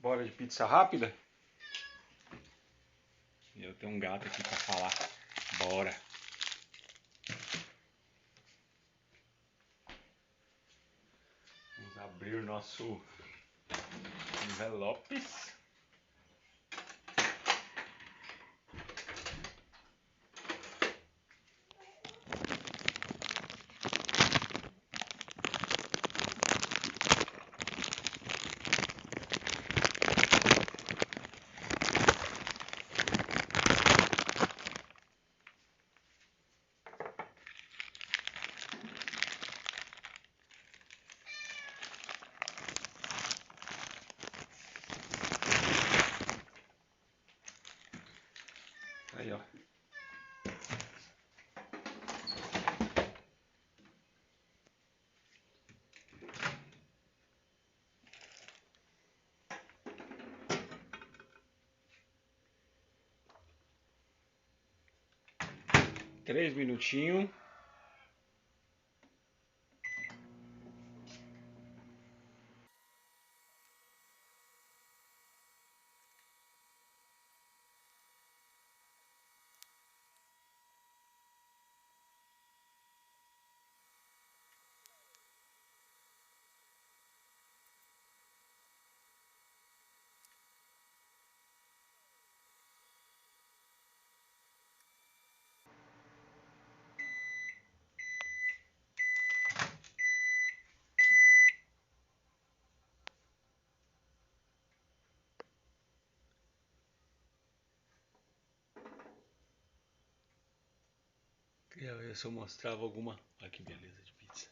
Bora de pizza rápida? Eu tenho um gato aqui pra falar. Bora. Vamos abrir o nosso envelopes. Aí, ó. Três minutinhos. Queria ver se eu mostrava alguma. Olha que beleza de pizza.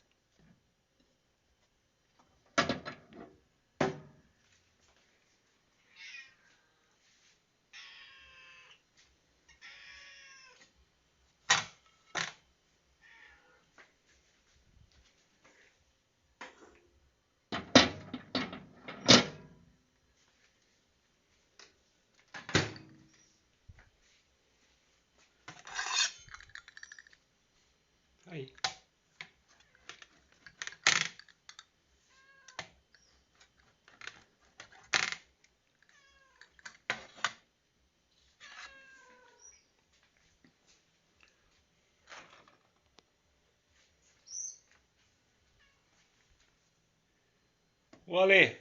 Aí. Ô Ale.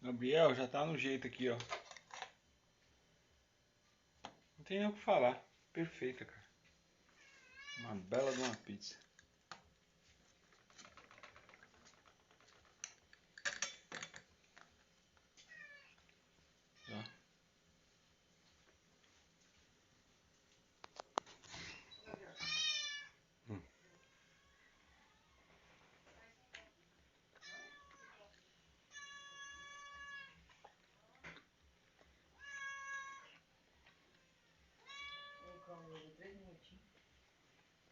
Gabriel já tá no jeito aqui, ó. Não tem nem o que falar. Perfeita, cara. Uma bela de uma pizza. Ó.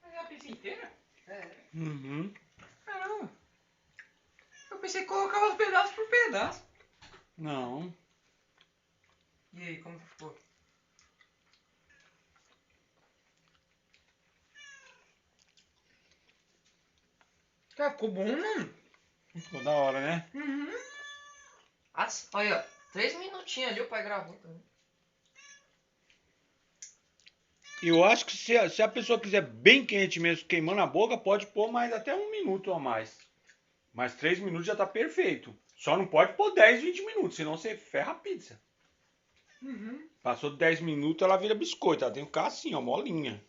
Mas é a pizza inteira? É. Uhum. Caramba. Eu pensei que colocava os pedaços por pedaço. Não. E aí, como que ficou? Cara, ficou bom, mano. Ficou da hora, né? Uhum. Olha, ó. 3 minutinhos ali o pai gravou também. Eu acho que se a pessoa quiser bem quente mesmo, queimando a boca, pode pôr mais até 1 minuto ou mais. Mas 3 minutos já tá perfeito. Só não pode pôr 10, 20 minutos, senão você ferra a pizza. Uhum. Passou de 10 minutos, ela vira biscoito. Ela tem que ficar assim, ó, molinha.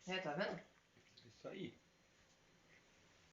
É, tá vendo? Isso aí.